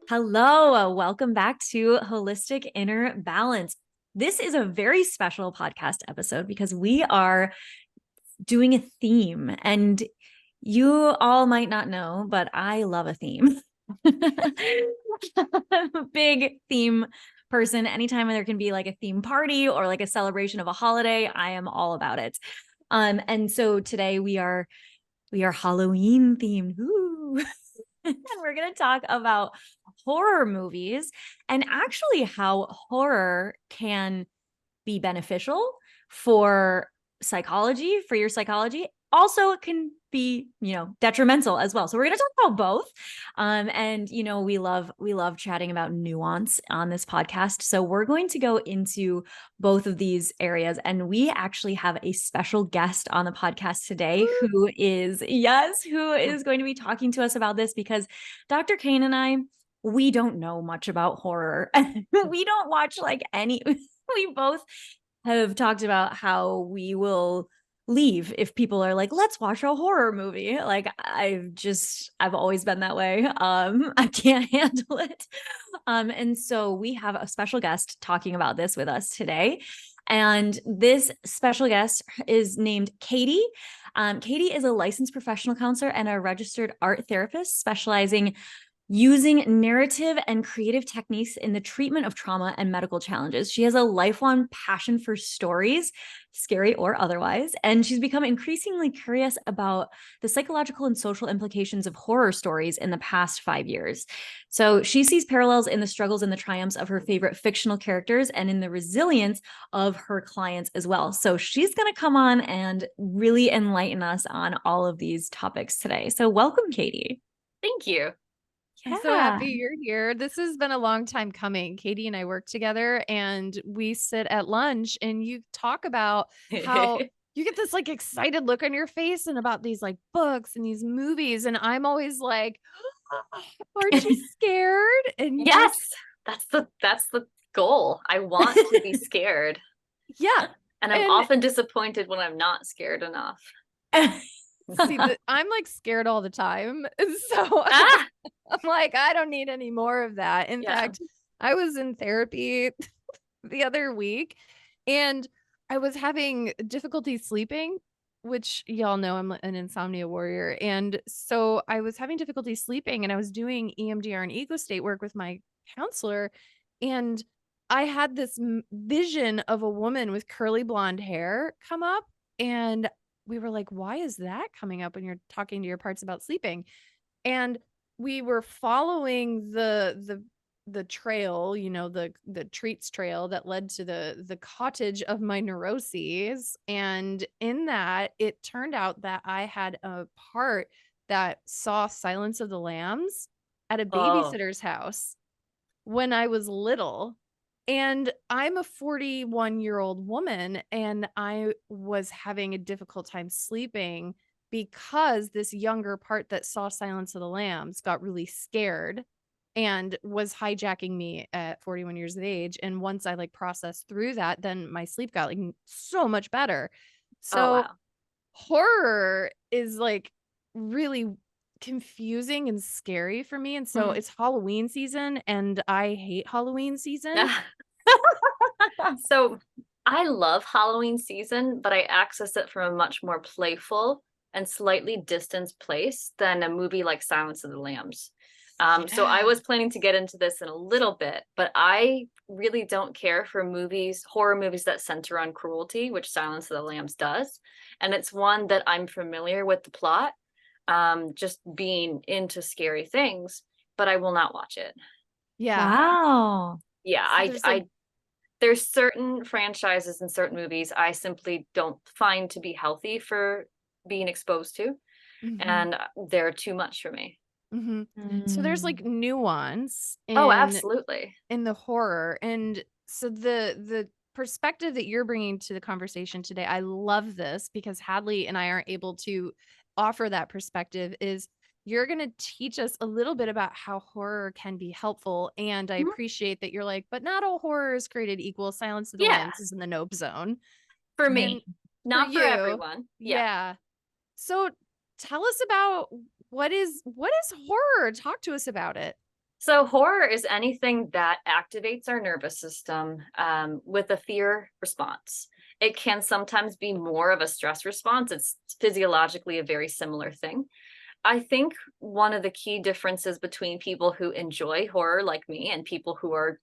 Hello, welcome back to Holistic Inner Balance. This is a very special podcast episode because we are doing a theme, and you all might not know, but I love a theme. I'm a big theme person. Anytime there can be like a theme party or like a celebration of a holiday, I am all about it. And so today we are Halloween themed. Ooh. And we're going to talk about horror movies and actually how horror can be beneficial for psychology, for your psychology. Also, it can be, detrimental as well. So we're going to talk about both. And we love chatting about nuance on this podcast. So we're going to go into both of these areas. And we actually have a special guest on the podcast today who is going to be talking to us about this, because Dr. Cain and I, we don't know much about horror. We don't watch we both have talked about how we will leave if people are like, let's watch a horror movie. Like I've always been that way. I can't handle it. And so we have a special guest talking about this with us today. And this special guest is named Katy. Katy is a licensed professional counselor and a registered art therapist specializing using narrative and creative techniques in the treatment of trauma and medical challenges. She has a lifelong passion for stories, scary or otherwise, and she's become increasingly curious about the psychological and social implications of horror stories in the past 5 years. So she sees parallels in the struggles and the triumphs of her favorite fictional characters and in the resilience of her clients as well. So she's going to come on and really enlighten us on all of these topics today. So welcome, Katy. Thank you. Yeah. I'm so happy you're here. This has been a long time coming. Katy and I work together and we sit at lunch and you talk about how you get this like excited look on your face and about these like books and these movies. And I'm always like, aren't you scared? And yes, that's the goal. I want to be scared. Yeah. And I'm often disappointed when I'm not scared enough. See, I'm like scared all the time. So I'm like, I don't need any more of that. In fact, I was in therapy the other week and I was having difficulty sleeping, which y'all know I'm an insomnia warrior. And so I was having difficulty sleeping and I was doing EMDR and ego state work with my counselor. And I had this vision of a woman with curly blonde hair come up, and we were like, why is that coming up when you're talking to your parts about sleeping? And we were following the trail, the treats trail that led to the cottage of my neuroses. And in that, it turned out that I had a part that saw Silence of the Lambs at a babysitter's house when I was little. And I'm a 41-year-old woman, and I was having a difficult time sleeping because this younger part that saw Silence of the Lambs got really scared and was hijacking me at 41 years of age. And once I like processed through that, then my sleep got like so much better. So horror is like really confusing and scary for me. And so it's Halloween season and I hate Halloween season. So I love Halloween season, but I access it from a much more playful and slightly distanced place than a movie like Silence of the Lambs. So I was planning to get into this in a little bit, but I really don't care for horror movies that center on cruelty, which Silence of the Lambs does. And it's one that I'm familiar with the plot, just being into scary things, but I will not watch it. Yeah. Wow. Yeah, so there's certain franchises and certain movies I simply don't find to be healthy for being exposed to. And they're too much for me. So there's like nuance absolutely in the horror. And so the perspective that you're bringing to the conversation today, I love this because Hadley and I aren't able to offer that perspective. Is you're going to teach us a little bit about how horror can be helpful. And I appreciate that you're like, but not all horror is created equal. Silence of the Lambs is in the nope zone for me, not for everyone. Yeah. So tell us about what is horror? Talk to us about it. So horror is anything that activates our nervous system with a fear response. It can sometimes be more of a stress response. It's physiologically a very similar thing. I think one of the key differences between people who enjoy horror like me and people who are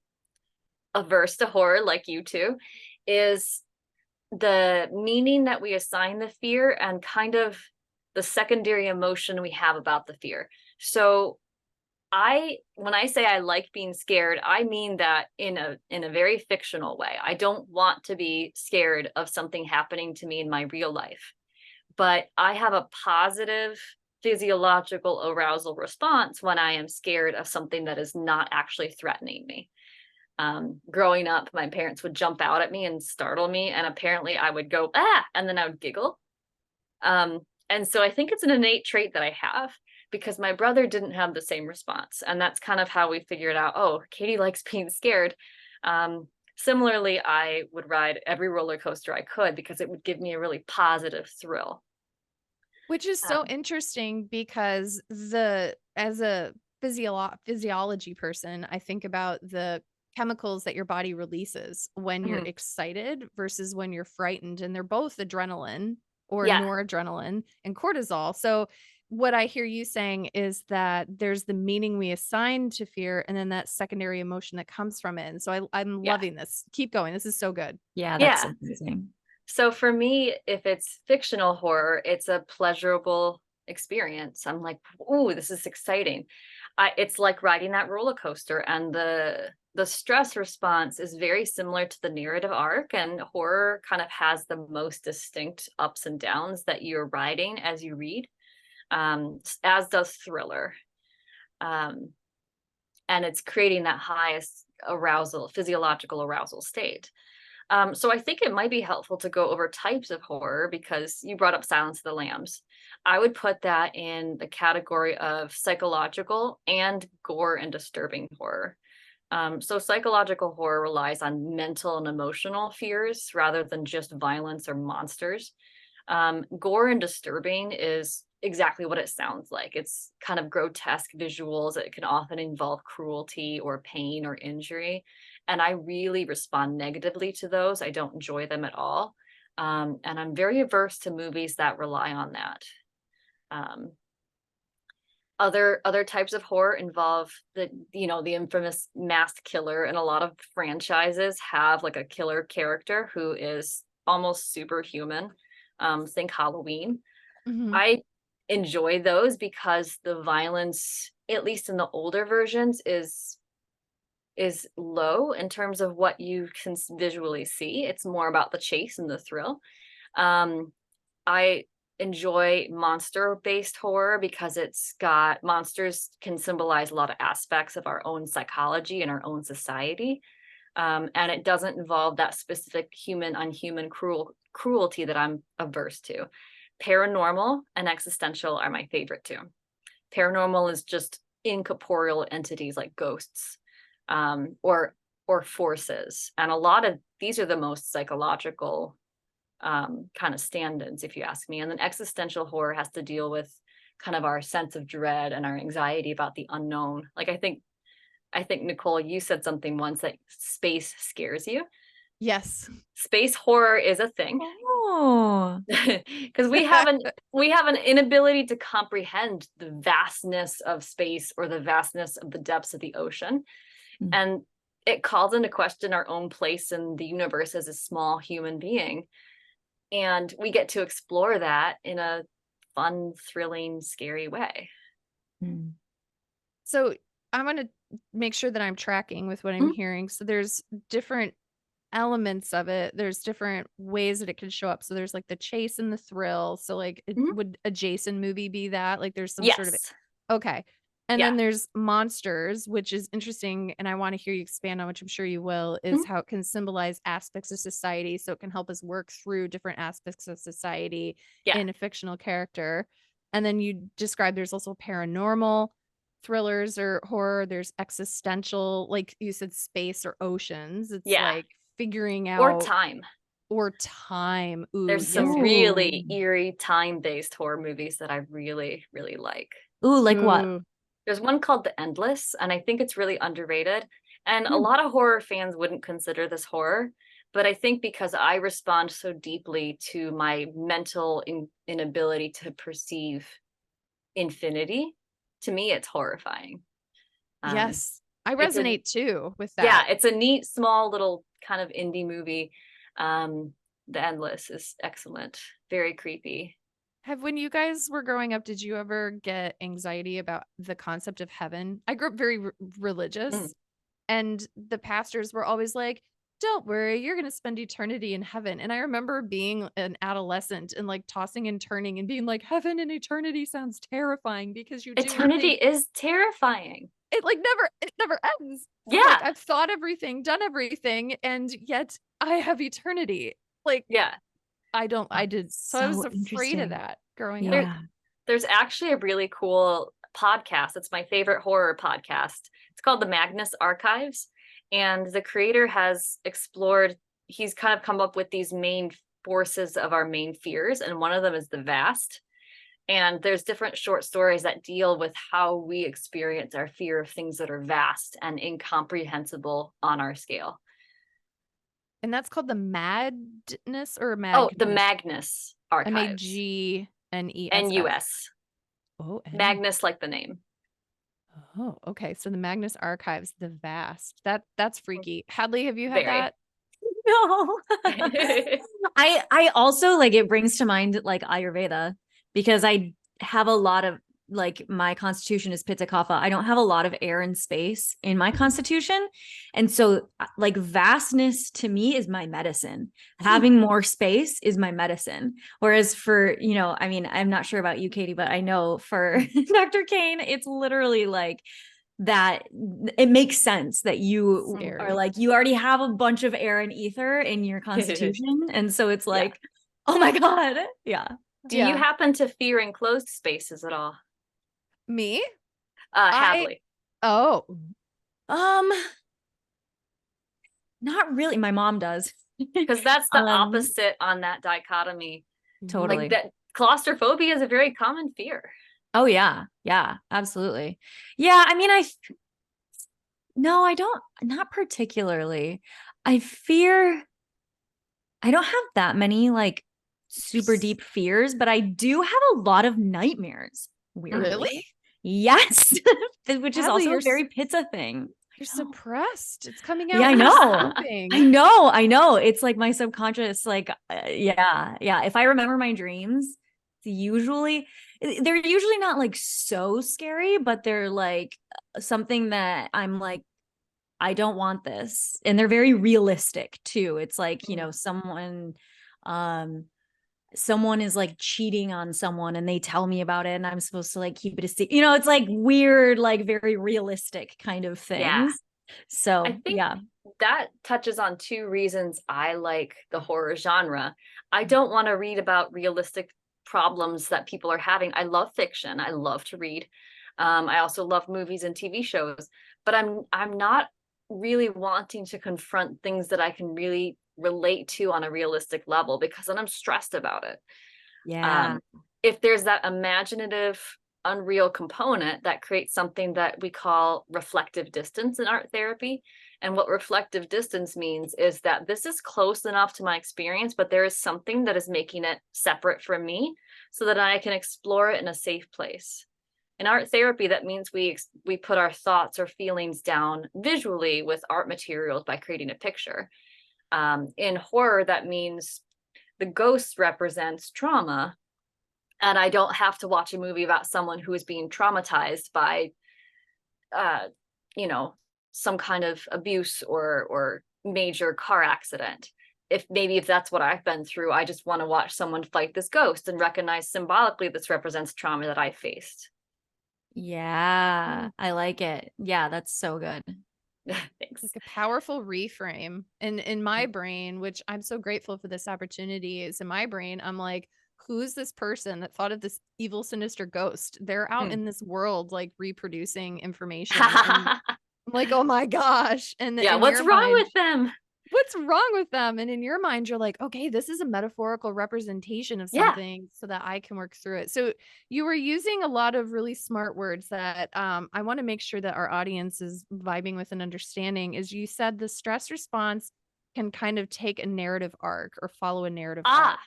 averse to horror like you two is the meaning that we assign the fear and kind of the secondary emotion we have about the fear. So when I say I like being scared, I mean that in a very fictional way. I don't want to be scared of something happening to me in my real life, but I have a positive physiological arousal response when I am scared of something that is not actually threatening me. Growing up, my parents would jump out at me and startle me, and apparently I would go, ah, and then I would giggle. And so I think it's an innate trait that I have because my brother didn't have the same response. And that's kind of how we figured out, oh, Katy likes being scared. Similarly, I would ride every roller coaster I could because it would give me a really positive thrill. Which is so interesting because as a physiology person, I think about the chemicals that your body releases when you're excited versus when you're frightened. And they're both adrenaline or noradrenaline and cortisol. So what I hear you saying is that there's the meaning we assign to fear and then that secondary emotion that comes from it. And so I'm loving this. Keep going. This is so good. Yeah, that's amazing. So for me, if it's fictional horror, it's a pleasurable experience. I'm like, ooh, this is exciting. It's like riding that roller coaster, and the stress response is very similar to the narrative arc, and horror kind of has the most distinct ups and downs that you're riding as you read, as does thriller. And it's creating that highest arousal, physiological arousal state. So I think it might be helpful to go over types of horror because you brought up Silence of the Lambs. I would put that in the category of psychological and gore and disturbing horror. So psychological horror relies on mental and emotional fears rather than just violence or monsters. Gore and disturbing is exactly what it sounds like. It's kind of grotesque visuals. It can often involve cruelty or pain or injury. And I really respond negatively to those. I don't enjoy them at all. And I'm very averse to movies that rely on that. Other types of horror involve the infamous masked killer, and a lot of franchises have like a killer character who is almost superhuman. Think Halloween. I enjoy those because the violence, at least in the older versions, is low in terms of what you can visually see. It's more about the chase and the thrill. I enjoy monster-based horror because monsters can symbolize a lot of aspects of our own psychology and our own society. And it doesn't involve that specific unhuman cruelty that I'm averse to. Paranormal and existential are my favorite too. Paranormal is just incorporeal entities like ghosts, or forces, and a lot of these are the most psychological kind of stand-ins, if you ask me. And then existential horror has to deal with kind of our sense of dread and our anxiety about the unknown. Like I think Nicole, you said something once that space scares you. Yes. Space horror is a thing. Oh, because we have an inability to comprehend the vastness of space or the vastness of the depths of the ocean. And it calls into question our own place in the universe as a small human being. And we get to explore that in a fun, thrilling, scary way. So I'm going to make sure that I'm tracking with what I'm hearing. So there's different elements of it. There's different ways that it can show up. So there's like the chase and the thrill. So like would a Jason movie be that? Like there's some sort of okay. And then there's monsters, which is interesting. And I want to hear you expand on, which I'm sure you will, is how it can symbolize aspects of society. So it can help us work through different aspects of society in a fictional character. And then you described there's also paranormal thrillers or horror. There's existential, like you said, space or oceans. It's like figuring out. Or time. Ooh, there's some really eerie time-based horror movies that I really, really like. Ooh, like what? There's one called The Endless, and I think it's really underrated. And a lot of horror fans wouldn't consider this horror, but I think because I respond so deeply to my mental inability to perceive infinity, to me, it's horrifying. Yes, I it's a- resonate too with Yeah, that. it's a neat, small, little kind of indie movie. The Endless is excellent, very creepy. When you guys were growing up, did you ever get anxiety about the concept of heaven? I grew up very religious, and the pastors were always like, don't worry, you're going to spend eternity in heaven. And I remember being an adolescent and like tossing and turning and being like, heaven and eternity sounds terrifying, because you do Eternity think is terrifying. it never ends. Yeah. Like, I've thought everything, done everything, and yet I have eternity. Like, Yeah. I did. So I was afraid of that growing up. There's actually a really cool podcast. It's my favorite horror podcast. It's called The Magnus Archives. And the creator has explored, he's kind of come up with these main forces of our main fears. And one of them is the vast. And there's different short stories that deal with how we experience our fear of things that are vast and incomprehensible on our scale. And that's called the Madness or Magnus? Oh, the Magnus Archives. Magnus. Oh, Magnus, like the name. Oh, okay. So the Magnus Archives, the vast. That's freaky. Hadley, have you had that? No. I also, like, it brings to mind like Ayurveda, because I have a lot of, like, my constitution is Pitta Kapha. I don't have a lot of air and space in my constitution. And so, like, vastness to me is my medicine. Having more space is my medicine. Whereas for, you know, I mean, I'm not sure about you, Katie, but I know for Dr. Cain, it's literally like that. It makes sense that you are like, you already have a bunch of air and ether in your constitution. And so it's like, oh my God. Yeah. Do you happen to fear enclosed spaces at all? Me? Hadley. Not really. My mom does. Because that's the opposite on that dichotomy. Totally. Like, that claustrophobia is a very common fear. Oh yeah. Yeah, absolutely. Yeah. I mean, no, I don't, not particularly. I don't have that many like super deep fears, but I do have a lot of nightmares. Weirdly. Really? Yes. Which is Hadley, also a very Pitta thing. You're suppressed. It's coming out. Yeah, I know. It's like my subconscious, like, yeah. If I remember my dreams, they're usually not like so scary, but they're like something that I'm like, I don't want this. And they're very realistic too. It's like, you know, someone is like cheating on someone and they tell me about it and I'm supposed to like keep it a secret. You know, it's like weird, like very realistic kind of things. Yeah. So I think that touches on two reasons I like the horror genre. I don't want to read about realistic problems that people are having. I love fiction. I love to read. I also love movies and TV shows, but I'm not really wanting to confront things that I can really relate to on a realistic level, because then I'm stressed about it. Yeah. If there's that imaginative, unreal component, that creates something that we call reflective distance in art therapy. And what reflective distance means is that this is close enough to my experience, but there is something that is making it separate from me so that I can explore it in a safe place. In art therapy, that means we put our thoughts or feelings down visually with art materials by creating a picture. In horror, that means the ghost represents trauma, and I don't have to watch a movie about someone who is being traumatized by, some kind of abuse or major car accident. If that's what I've been through, I just want to watch someone fight this ghost and recognize symbolically this represents trauma that I faced. Yeah, I like it. Yeah, that's so good. Thanks. Like a powerful reframe. And in my brain, which I'm so grateful for this opportunity, is in my brain, I'm like, who's this person that thought of this evil, sinister ghost? They're out in this world, like reproducing information. I'm like, oh my gosh. And what's wrong with them? what's wrong with them? And in your mind, you're like, okay, this is a metaphorical representation of Yeah. something so that I can work through it. So you were using a lot of really smart words that I want to make sure that our audience is vibing with and understanding. Is you said the stress response can kind of take a narrative arc or follow a narrative arc.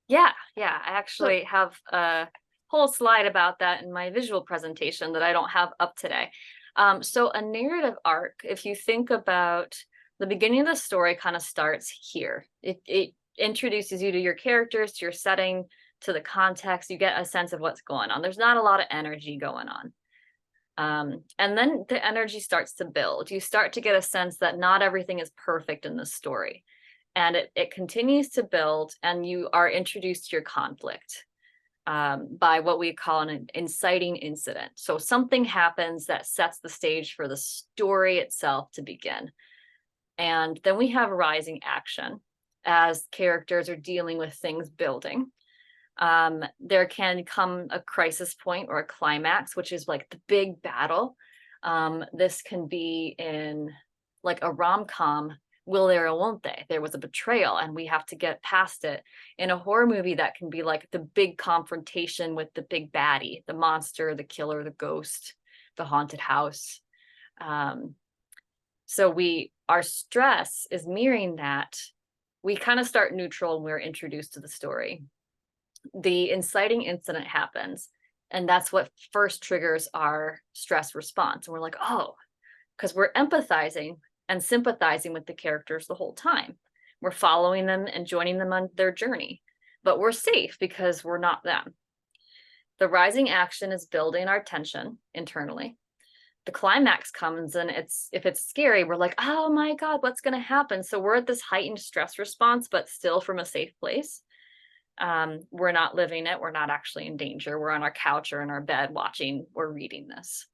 Yeah. I So, actually have a whole slide about that in my visual presentation that I don't have up today. So a narrative arc, if you think about the beginning of the story, kind of starts here. It introduces you to your characters, to your setting, to the context. You get a sense of what's going on. There's not a lot of energy going on. And then the energy starts to build. You start to get a sense that not everything is perfect in the story. And it continues to build, and you are introduced to your conflict by what we call an inciting incident. So something happens that sets the stage for the story itself to begin. And then we have rising action as characters are dealing with things building. There can come a crisis point or a climax, which is like the big battle. This can be in like a rom-com, will there or won't they? There was a betrayal and we have to get past it. In a horror movie, that can be like the big confrontation with the big baddie, the monster, the killer, the ghost, the haunted house. So our stress is mirroring that. We kind of start neutral when we're introduced to the story. The inciting incident happens, and that's what first triggers our stress response. And we're like, oh, because we're empathizing and sympathizing with the characters the whole time. We're following them and joining them on their journey, but we're safe because we're not them. The rising action is building our tension internally. The climax comes, and if it's scary, we're like, oh my God, what's going to happen? So we're at this heightened stress response, but still from a safe place. We're not living it. We're not actually in danger. We're on our couch or in our bed watching or reading this.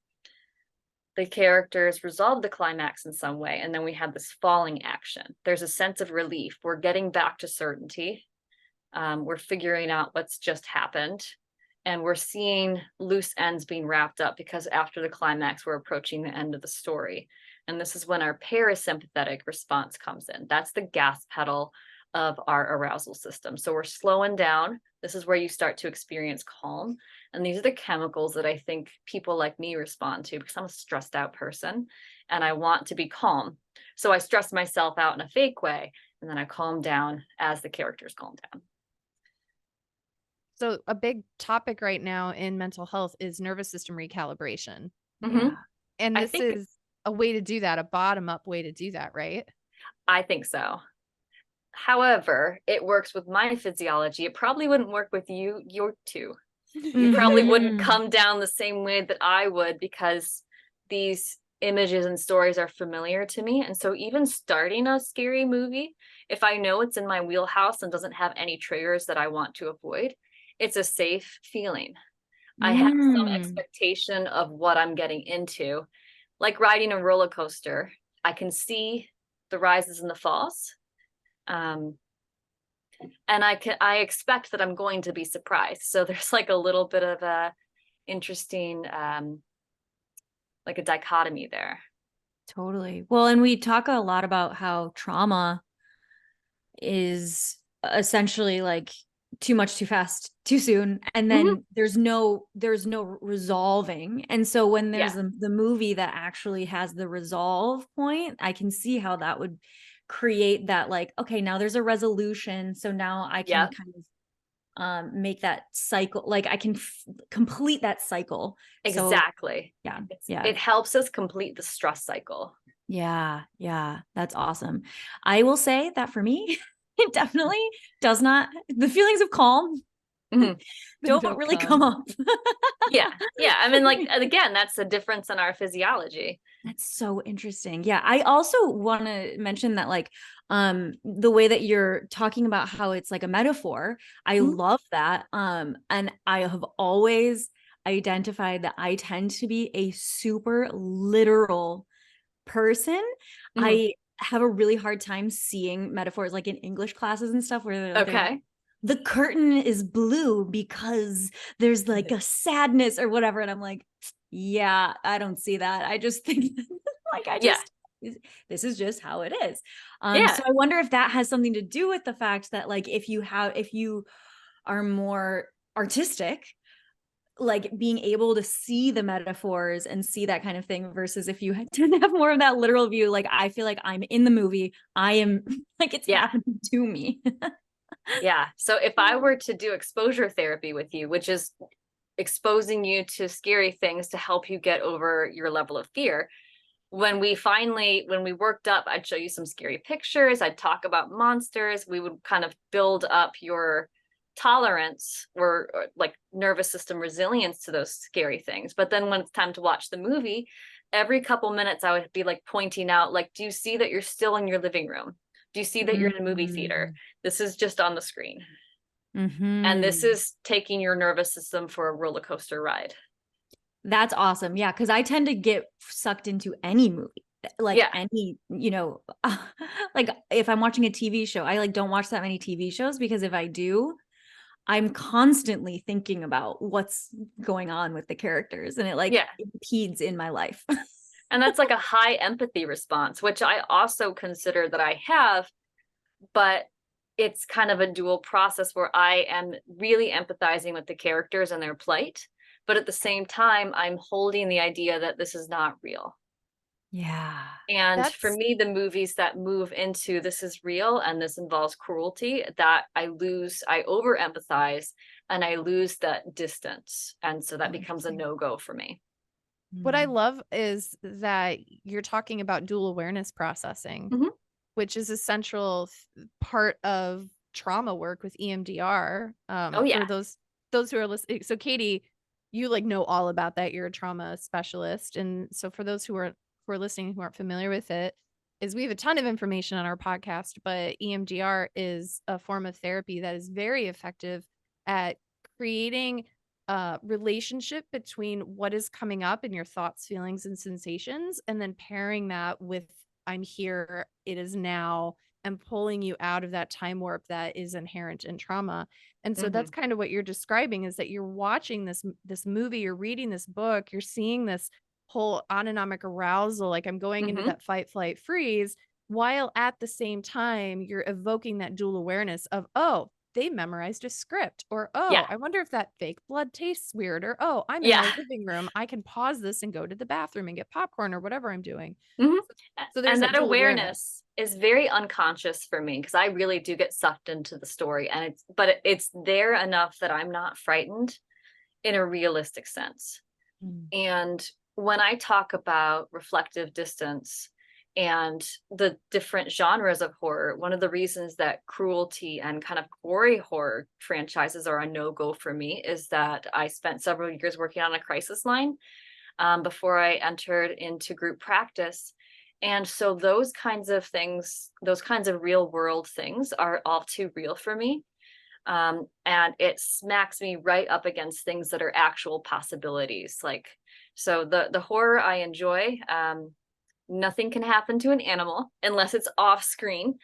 The characters resolve the climax in some way, and then we have this falling action. There's a sense of relief. We're getting back to certainty. We're figuring out what's just happened, and we're seeing loose ends being wrapped up, because after the climax, we're approaching the end of the story. And this is when our parasympathetic response comes in. That's the gas pedal of our arousal system. So we're slowing down. This is where you start to experience calm. And these are the chemicals that I think people like me respond to, because I'm a stressed out person and I want to be calm. So I stress myself out in a fake way, and then I calm down as the characters calm down. So a big topic right now in mental health is nervous system recalibration. Yeah. And I this think- is a way to do that, a bottom-up way to do that, right? I think so. However, it works with my physiology. It probably wouldn't work with you two. You probably wouldn't come down the same way that I would, because these images and stories are familiar to me. And so even starting a scary movie, if I know it's in my wheelhouse and doesn't have any triggers that I want to avoid, it's a safe feeling. I have some expectation of what I'm getting into, like riding a roller coaster. I can see the rises and the falls. And I expect that I'm going to be surprised. So there's like a little bit of a interesting, like a dichotomy there. Totally. Well, and we talk a lot about how trauma is essentially like too much, too fast, too soon. And then there's no resolving. And so when there's the movie that actually has the resolve point, I can see how that would create that, like, okay, now there's a resolution. So now I can kind of make that cycle, like I can complete that cycle. Exactly. So, it helps us complete the stress cycle. Yeah, that's awesome. I will say that for me, it definitely does not, the feelings of calm don't really come up. Yeah. I mean, like, again, that's the difference in our physiology. That's so interesting. Yeah. I also want to mention that, like, the way that you're talking about how it's like a metaphor, I love that. And I have always identified that I tend to be a super literal person. I have a really hard time seeing metaphors, like in English classes and stuff, where they're like, the curtain is blue because there's like a sadness or whatever. And I'm like, yeah, I don't see that. I just think like, this is just how it is. Yeah. So I wonder if that has something to do with the fact that like, if you are more artistic, like being able to see the metaphors and see that kind of thing, versus if you tend to have more of that literal view, like I feel like I'm in the movie, I am like, it's happening to me. Yeah. So if I were to do exposure therapy with you, which is exposing you to scary things to help you get over your level of fear, when we worked up, I'd show you some scary pictures, I'd talk about monsters, we would kind of build up your tolerance or like nervous system resilience to those scary things. But then when it's time to watch the movie, every couple minutes I would be like pointing out, like, do you see that you're still in your living room? Do you see that you're in a movie theater? This is just on the screen. And this is taking your nervous system for a roller coaster ride. That's awesome. Yeah. Cause I tend to get sucked into any movie, like any, like if I'm watching a TV show, I like don't watch that many TV shows, because if I do, I'm constantly thinking about what's going on with the characters, and it like impedes in my life. And that's like a high empathy response, which I also consider that I have, but it's kind of a dual process where I am really empathizing with the characters and their plight, but at the same time, I'm holding the idea that this is not real. Yeah. And for me, the movies that move into this is real and this involves cruelty, that I over empathize and I lose that distance. And so that becomes a no-go for me. What I love is that you're talking about dual awareness processing, which is a central part of trauma work with EMDR. For those who are listening. So Katy, you like know all about that. You're a trauma specialist. And so for those who are listening who aren't familiar with it, is we have a ton of information on our podcast, but EMDR is a form of therapy that is very effective at creating a relationship between what is coming up in your thoughts, feelings, and sensations, and then pairing that with I'm here, it is now, and pulling you out of that time warp that is inherent in trauma. And so that's kind of what you're describing, is that you're watching this movie, you're reading this book, you're seeing this whole autonomic arousal, like I'm going into that fight, flight, freeze, while at the same time you're evoking that dual awareness of, oh, they memorized a script, or I wonder if that fake blood tastes weird, or I'm in my living room, I can pause this and go to the bathroom and get popcorn or whatever I'm doing. So there's that awareness is very unconscious for me, because I really do get sucked into the story, and it's there enough that I'm not frightened in a realistic sense. And when I talk about reflective distance and the different genres of horror, one of the reasons that cruelty and kind of gory horror franchises are a no-go for me is that I spent several years working on a crisis line before I entered into group practice. And so those kinds of things, those kinds of real world things are all too real for me. And it smacks me right up against things that are actual possibilities. Like, so the horror I enjoy, nothing can happen to an animal unless it's off screen.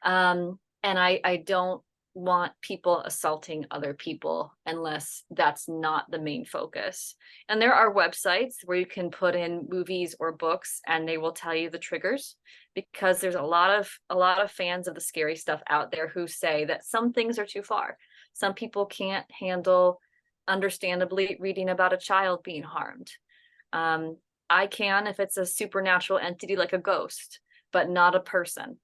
And I don't want people assaulting other people unless that's not the main focus. And there are websites where you can put in movies or books and they will tell you the triggers, because there's a lot of fans of the scary stuff out there who say that some things are too far. Some people can't handle, understandably, reading about a child being harmed. I can if it's a supernatural entity like a ghost, but not a person.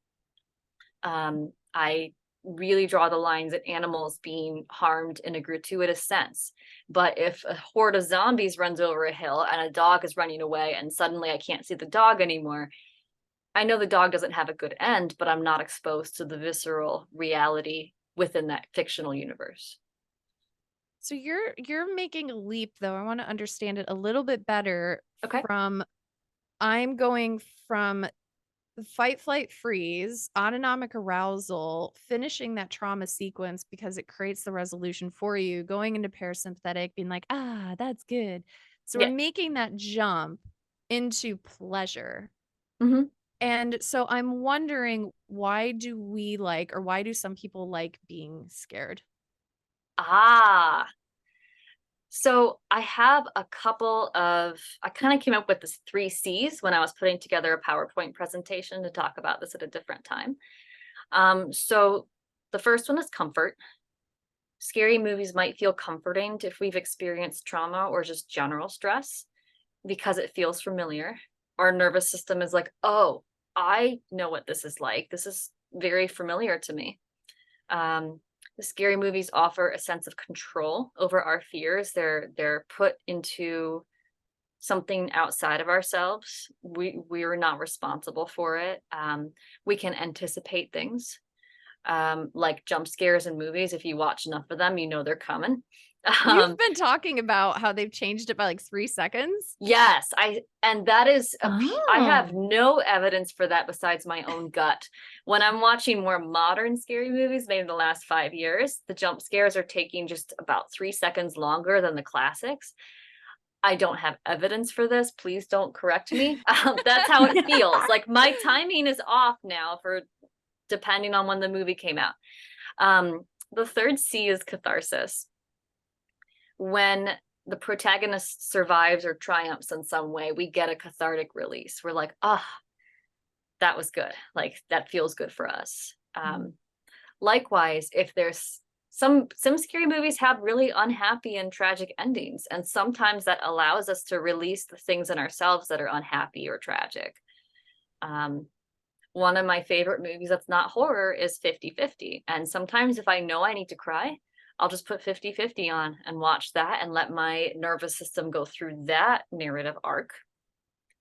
I really draw the lines at animals being harmed in a gratuitous sense. But if a horde of zombies runs over a hill and a dog is running away and suddenly I can't see the dog anymore, I know the dog doesn't have a good end, but I'm not exposed to the visceral reality within that fictional universe. So you're making a leap, though. I want to understand it a little bit better. Okay. I'm going from fight, flight, freeze, autonomic arousal, finishing that trauma sequence because it creates the resolution for you, going into parasympathetic, being like, that's good. So we're making that jump into pleasure. And so I'm wondering, why do some people like being scared? So I have a couple of, I kind of came up with this 3 C's when I was putting together a PowerPoint presentation to talk about this at a different time. So the first one is comfort. Scary movies might feel comforting if we've experienced trauma or just general stress because it feels familiar. Our nervous system is like, oh, I know what this is like. This is very familiar to me. The scary movies offer a sense of control over our fears. They're put into something outside of ourselves. We're not responsible for it. We can anticipate things, like jump scares in movies. If you watch enough of them, you know they're coming. You've been talking about how they've changed it by like 3 seconds. Yes, and that is I have Oh. no evidence for that besides my own gut. When I'm watching more modern scary movies, maybe in the last 5 years, the jump scares are taking just about 3 seconds longer than the classics. I don't have evidence for this. Please don't correct me. That's how it feels. Like my timing is off now for depending on when the movie came out. The third C is catharsis. When the protagonist survives or triumphs in some way, we get a cathartic release. We're like, oh, that was good. Like that feels good for us. Likewise, if there's some scary movies have really unhappy and tragic endings, and sometimes that allows us to release the things in ourselves that are unhappy or tragic. One of my favorite movies that's not horror is 50-50. And sometimes if I know I need to cry, I'll just put 50-50 on and watch that and let my nervous system go through that narrative arc.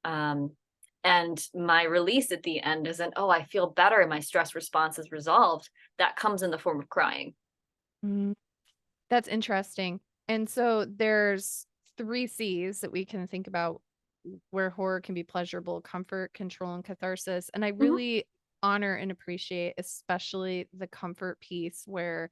And my release at the end isn't, oh, I feel better and my stress response is resolved. That comes in the form of crying. That's interesting. And so there's 3 C's that we can think about where horror can be pleasurable: comfort, control, and catharsis. And I really honor and appreciate especially the comfort piece where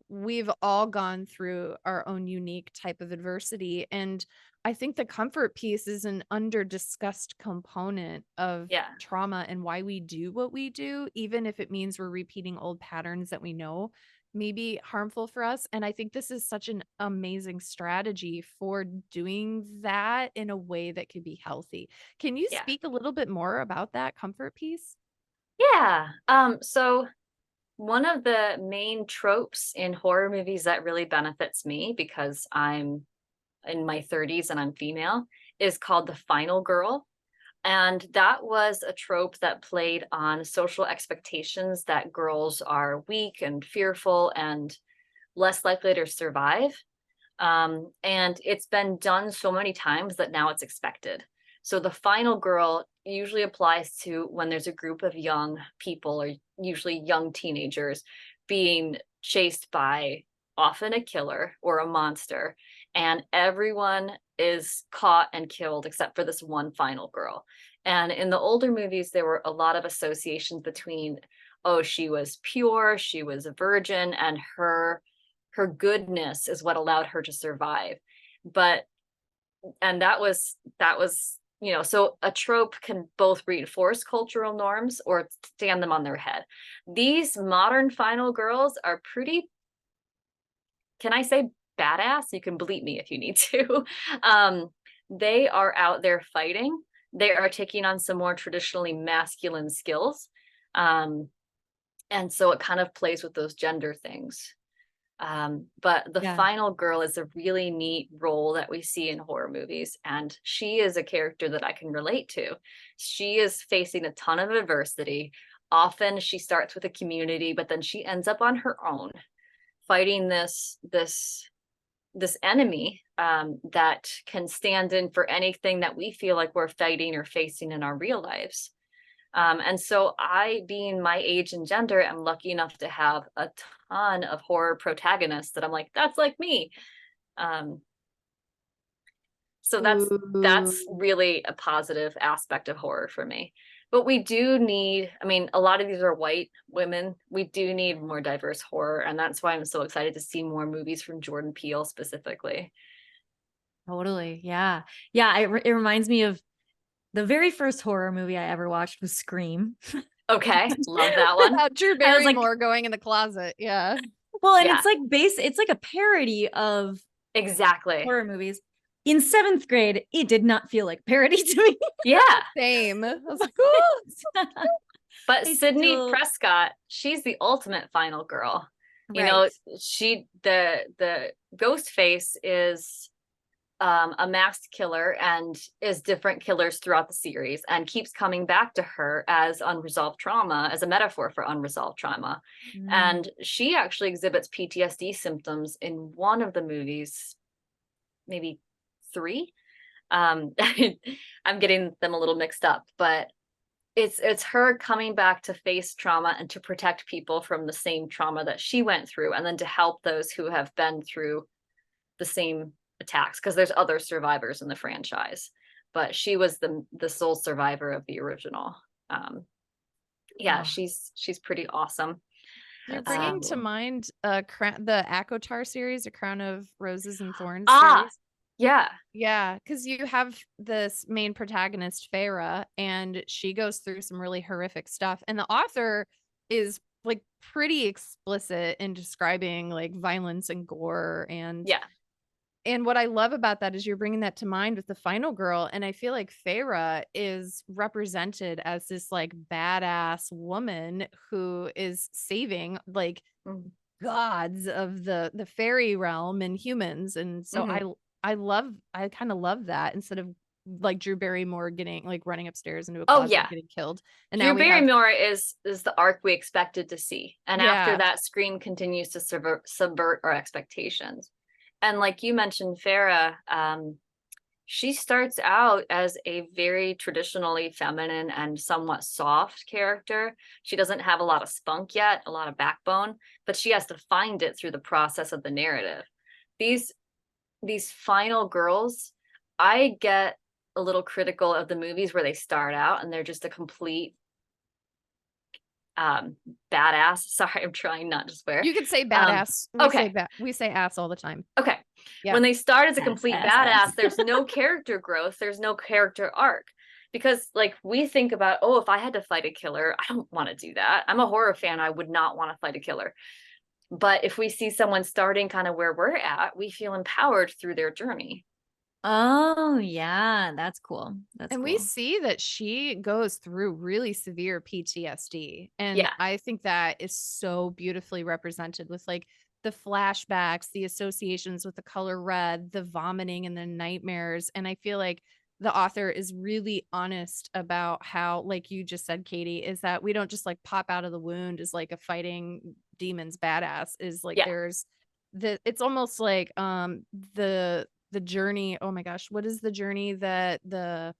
we've all gone through our own unique type of adversity. And I think the comfort piece is an under discussed component of trauma and why we do what we do, even if it means we're repeating old patterns that we know may be harmful for us. And I think this is such an amazing strategy for doing that in a way that could be healthy. Can you speak a little bit more about that comfort piece? Yeah. So one of the main tropes in horror movies that really benefits me because I'm in my 30s and I'm female is called the final girl. And that was a trope that played on social expectations that girls are weak and fearful and less likely to survive. And it's been done so many times that now it's expected. So the final girl usually applies to when there's a group of young people, or usually young teenagers, being chased by often a killer or a monster, and everyone is caught and killed except for this one final girl. And in the older movies, there were a lot of associations between, oh, she was pure, she was a virgin, and her goodness is what allowed her to survive. And that was so a trope can both reinforce cultural norms or stand them on their head. These modern final girls are pretty, can I say badass? You can bleep me if you need to. They are out there fighting. They are taking on some more traditionally masculine skills. And so it kind of plays with those gender things. But the final girl is a really neat role that we see in horror movies. And she is a character that I can relate to. She is facing a ton of adversity. Often she starts with a community, but then she ends up on her own, fighting this enemy that can stand in for anything that we feel like we're fighting or facing in our real lives. And so I, being my age and gender, am lucky enough to have a ton of horror protagonists that I'm like, that's like me. So that's really a positive aspect of horror for me. But we do need, I mean, a lot of these are white women. We do need more diverse horror. And that's why I'm so excited to see more movies from Jordan Peele specifically. Totally. Yeah. Yeah. It reminds me of the very first horror movie I ever watched was Scream. Okay. Love that one. Drew Barrymore going in the closet. Yeah. Well, and it's like it's like a parody of Exactly. horror movies. In 7th grade, it did not feel like parody to me. Yeah. Same. I was like, oh, But I Sydney still- Prescott, she's the ultimate final girl. You Right. know, the ghost face is a masked killer and is different killers throughout the series and keeps coming back to her as unresolved trauma, as a metaphor for unresolved trauma. And she actually exhibits PTSD symptoms in one of the movies, maybe 3. I'm getting them a little mixed up, but it's her coming back to face trauma and to protect people from the same trauma that she went through, and then to help those who have been through the same attacks, because there's other survivors in the franchise, but she was the sole survivor of the original. Yeah, Oh. she's pretty awesome. You're That's bringing so to cool. mind the Akotar series, A Crown of Roses and Thorns Ah, series. yeah, Yeah, because you have this main protagonist, Farah, and she goes through some really horrific stuff. And the author is like pretty explicit in describing like violence and gore. yeah, And what I love about that is you're bringing that to mind with the final girl. And I feel like Farah is represented as this like badass woman who is saving like mhm, gods of the fairy realm and humans. And so mhm. I kind of love that instead of like Drew Barrymore getting like running upstairs into a Oh closet and yeah, getting killed. And now Drew we have, Barrymore is the arc we expected to see, and after yeah, that, Scream continues to subvert our expectations. And like you mentioned, Farah, she starts out as a very traditionally feminine and somewhat soft character. She doesn't have a lot of spunk yet, a lot of backbone, but she has to find it through the process of the narrative. These final girls, I get a little critical of the movies where they start out and they're just a complete badass. Sorry, I'm trying not to swear. you could say Um, badass. okay, We say ass all the time. okay. Yeah. When they start as a Ass, complete ass, badass, ass. there's no character growth, there's no character arc. Because like we think about, oh, if I had to fight a killer, I don't want to do that. I'm a horror fan, I would not want to fight a killer. But if we see someone starting kind of where we're at, we feel empowered through their journey. Oh, yeah, that's cool. That's And cool. we see that she goes through really severe PTSD. And Yeah. I think that is so beautifully represented with like the flashbacks, the associations with the color red, the vomiting and the nightmares. And I feel like the author is really honest about how, like you just said, Katie, is that we don't just like pop out of the wound as like a fighting demons badass. Is like Yeah. there's it's almost like the journey. Oh my gosh, what is the journey that The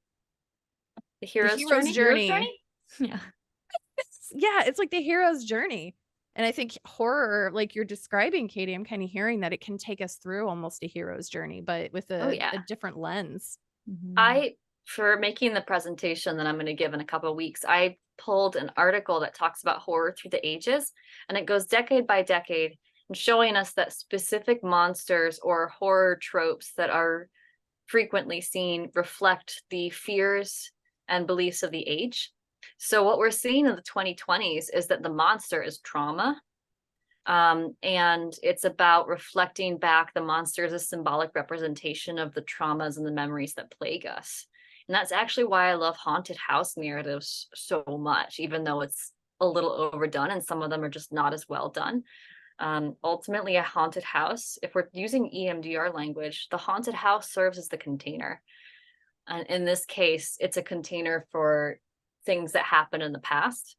the hero's hero's journey? Yeah. Yeah, it's like the hero's journey. And I think horror, like you're describing, Katie, I'm kind of hearing that it can take us through almost a hero's journey, but with Oh a yeah. different lens. I, for making the presentation that I'm going to give in a couple of weeks, I pulled an article that talks about horror through the ages, and it goes decade by decade and showing us that specific monsters or horror tropes that are frequently seen reflect the fears and beliefs of the age. So what we're seeing in the 2020s is that the monster is trauma. And it's about reflecting back the monster as a symbolic representation of the traumas and the memories that plague us. And that's actually why I love haunted house narratives so much, even though it's a little overdone and some of them are just not as well done. Ultimately, a haunted house, if we're using EMDR language, the haunted house serves as the container. And in this case, it's a container for things that happen in the past.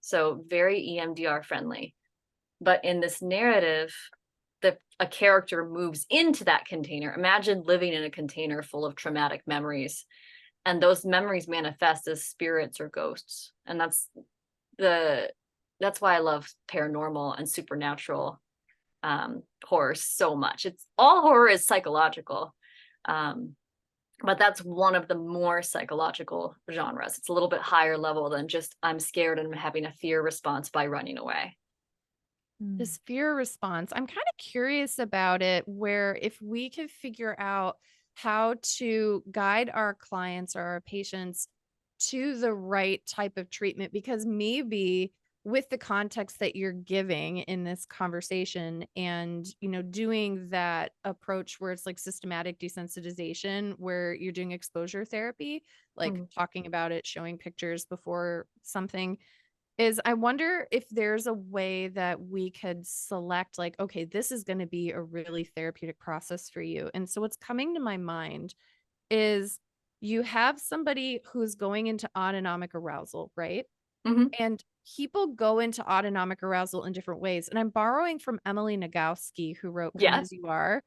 So very EMDR friendly. But in this narrative, a character moves into that container. Imagine living in a container full of traumatic memories, and those memories manifest as spirits or ghosts. And that's why I love paranormal and supernatural horror so much. It's all horror is psychological, but that's one of the more psychological genres. It's a little bit higher level than just I'm scared and I'm having a fear response by running away. This fear response, I'm kind of curious about it, where if we could figure out how to guide our clients or our patients to the right type of treatment, because maybe with the context that you're giving in this conversation and, doing that approach where it's like systematic desensitization, where you're doing exposure therapy, like talking about it, showing pictures before something, is I wonder if there's a way that we could select, like, okay, this is going to be a really therapeutic process for you. And so what's coming to my mind is you have somebody who's going into autonomic arousal, right? Mhm. And people go into autonomic arousal in different ways. And I'm borrowing from Emily Nagoski, who wrote Come Yeah. As You Are.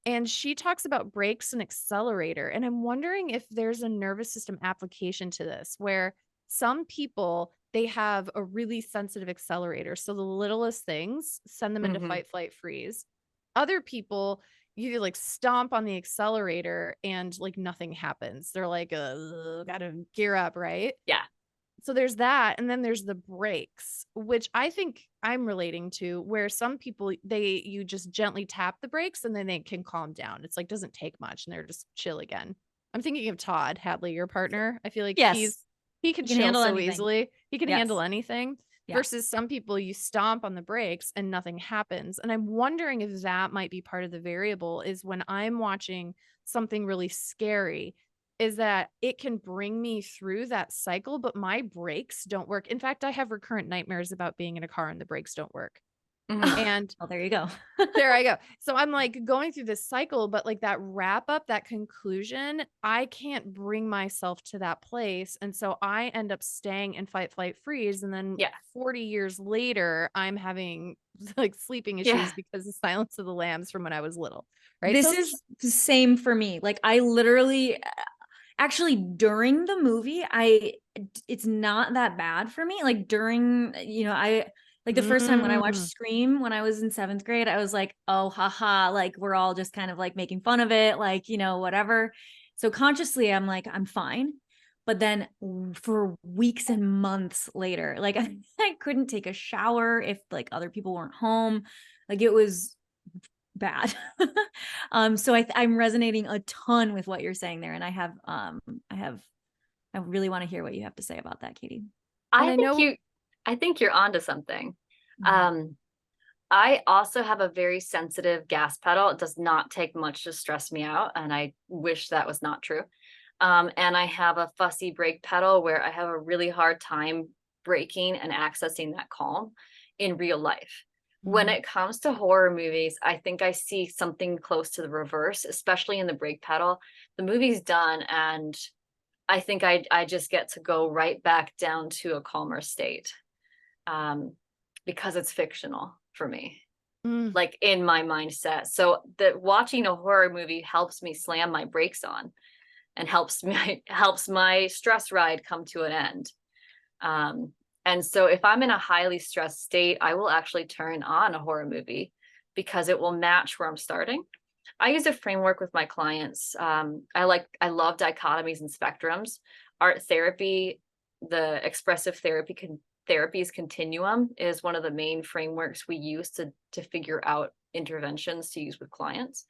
And she talks about brakes and accelerator. And I'm wondering if there's a nervous system application to this, where some people, they have a really sensitive accelerator. So the littlest things send them into Mhm. fight, flight, freeze. Other people, you like stomp on the accelerator and like nothing happens. They're like, gotta gear up, right? Yeah. So there's that, and then there's the brakes, which I think I'm relating to, where some people, you just gently tap the brakes and then they can calm down. It's like doesn't take much and they're just chill again. I'm thinking of Todd Hadley, your partner. I feel like Yes. he can You can chill handle so anything. easily. He can Yes. handle anything. Yeah. Versus some people, you stomp on the brakes and nothing happens. And I'm wondering if that might be part of the variable, is when I'm watching something really scary, is that it can bring me through that cycle, but my brakes don't work. In fact, I have recurrent nightmares about being in a car and the brakes don't work. Mhm. And Oh, there you go. there I go. So I'm like going through this cycle, but like that wrap up, that conclusion, I can't bring myself to that place. And so I end up staying in fight, flight, freeze. And then Yeah. 40 years later, I'm having like sleeping Yeah. issues because of Silence of the Lambs from when I was little. Right. This So is the same for me. Like I literally actually during the movie, it's not that bad for me. Like during, I like the first time when I watched Scream when I was in 7th grade, I was like, oh, haha, like we're all just kind of like making fun of it, like, whatever. So consciously, I'm like, I'm fine. But then for weeks and months later, like I couldn't take a shower if like other people weren't home. Like it was bad. So I'm resonating a ton with what you're saying there. And I really want to hear what you have to say about that, Katie. I think you're onto something. Mhm. I also have a very sensitive gas pedal. It does not take much to stress me out, and I wish that was not true. And I have a fussy brake pedal where I have a really hard time braking and accessing that calm in real life. When Mhm. it comes to horror movies, I think I see something close to the reverse, especially in the brake pedal. The movie's done, and I think I just get to go right back down to a calmer state, because it's fictional for me, Mm. like in my mindset. So the watching a horror movie helps me slam my brakes on and helps my stress ride come to an end. Um, and so if I'm in a highly stressed state, I will actually turn on a horror movie because it will match where I'm starting. I use a framework with my clients. I love dichotomies and spectrums. Art therapy, the expressive therapies continuum is one of the main frameworks we use to figure out interventions to use with clients.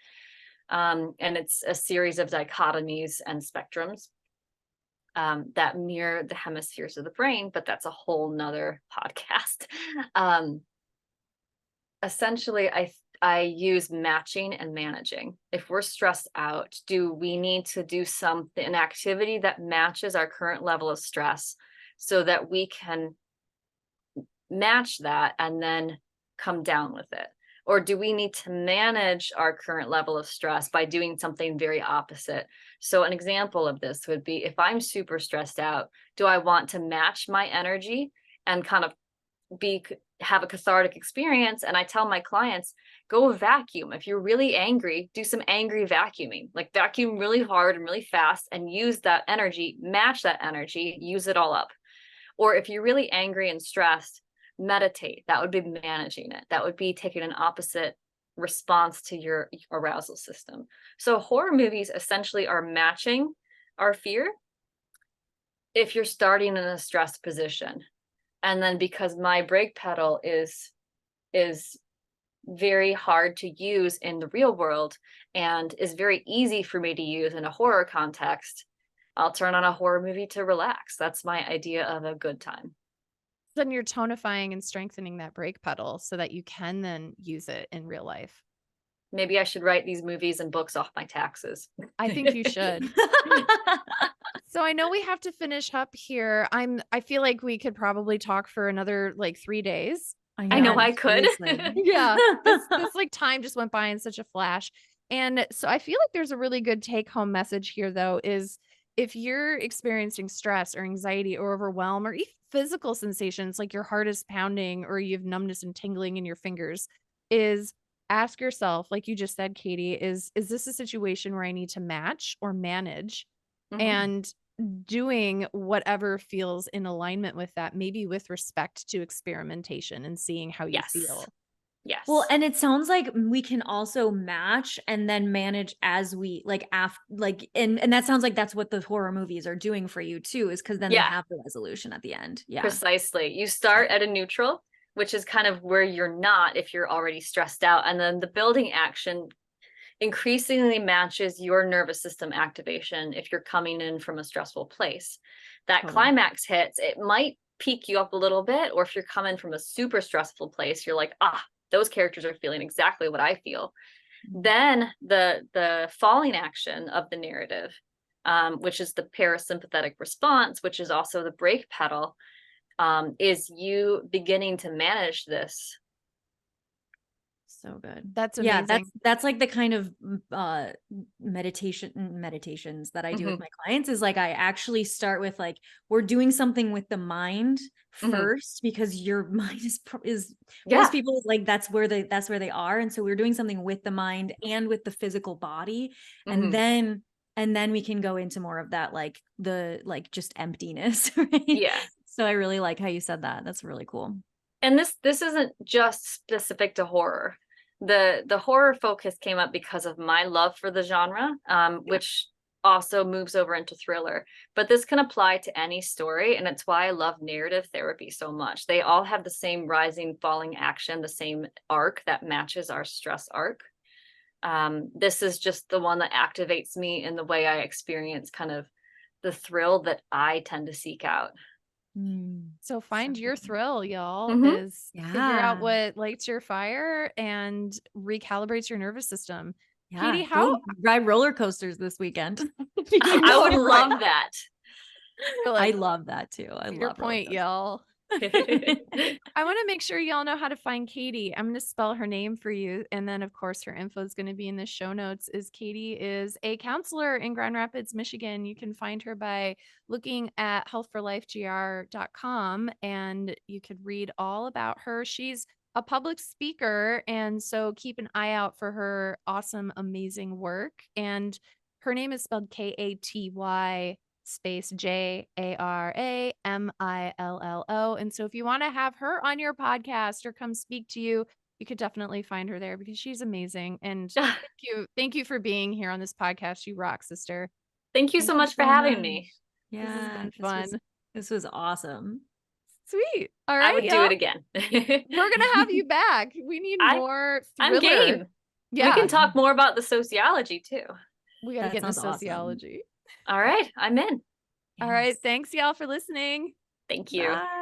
And it's a series of dichotomies and spectrums that mirror the hemispheres of the brain, but that's a whole nother podcast. Um, Essentially, I use matching and managing. If we're stressed out, do we need to do an activity that matches our current level of stress so that we can match that and then come down with it? Or do we need to manage our current level of stress by doing something very opposite? So an example of this would be, if I'm super stressed out, do I want to match my energy and kind of have a cathartic experience? And I tell my clients, go vacuum. If you're really angry, do some angry vacuuming, like vacuum really hard and really fast and use that energy, match that energy, use it all up. Or if you're really angry and stressed, meditate. That would be managing it. That would be taking an opposite response to your arousal system. So horror movies essentially are matching our fear if you're starting in a stressed position. And then because my brake pedal is very hard to use in the real world and is very easy for me to use in a horror context, I'll turn on a horror movie to relax. That's my idea of a good time. Then you're tonifying and strengthening that brake pedal so that you can then use it in real life. Maybe I should write these movies and books off my taxes. I think you should. So I know we have to finish up here. I feel like we could probably talk for another like 3 days. I know I could. Yeah. This like time just went by in such a flash. And so I feel like there's a really good take home message here though, is if you're experiencing stress or anxiety or overwhelm or even physical sensations like your heart is pounding or you have numbness and tingling in your fingers, is ask yourself, like you just said, Katie, is this a situation where I need to match or manage? Mhm. And doing whatever feels in alignment with that, maybe with respect to experimentation and seeing how you Yes. feel. Yes. Well, and it sounds like we can also match and then manage as we like and that sounds like that's what the horror movies are doing for you too, is because then they have the resolution at the end. Yeah. Precisely. You start at a neutral, which is kind of where you're not if you're already stressed out. And then the building action increasingly matches your nervous system activation if you're coming in from a stressful place. That climax hits, it might peak you up a little bit, or if you're coming from a super stressful place, you're like, those characters are feeling exactly what I feel. Then the falling action of the narrative, which is the parasympathetic response, which is also the brake pedal, is you beginning to manage this. So good. That's amazing. Yeah, that's like the kind of meditations that I do with my clients, is like I actually start with like, we're doing something with the mind first, because your mind is most people like that's where they are, and so we're doing something with the mind and with the physical body, and then we can go into more of that, like the just emptiness, right? Yeah. So I really like how you said that. That's really cool. And this isn't just specific to horror. The horror focus came up because of my love for the genre, which also moves over into thriller. But this can apply to any story, and it's why I love narrative therapy so much. They all have the same rising, falling action, the same arc that matches our stress arc. This is just the one that activates me in the way I experience kind of the thrill that I tend to seek out. So find your thrill, y'all. Is figure out what lights your fire and recalibrates your nervous system. Katie, how ride roller coasters this weekend? I would love that. I love that too. I love your point, y'all. I want to make sure y'all know how to find Katie. I'm going to spell her name for you. And then, of course, her info is going to be in the show notes. Katie is a counselor in Grand Rapids, Michigan. You can find her by looking at healthforlifegr.com, and you could read all about her. She's a public speaker, and so keep an eye out for her awesome, amazing work. And her name is spelled Katy space Jaramillo. And so if you want to have her on your podcast or come speak to you, you could definitely find her there, because she's amazing. And thank you for being here on this podcast. You rock, sister. Thank you so much for having me. Yeah, this has been fun. This was awesome. Sweet. All right, I would do it again. We're gonna have you back. We need more thriller. I'm game. Yeah, we can talk more about the sociology too. We gotta get into sociology. Awesome. All right, I'm in. All right, thanks y'all for listening. Thank you. Bye.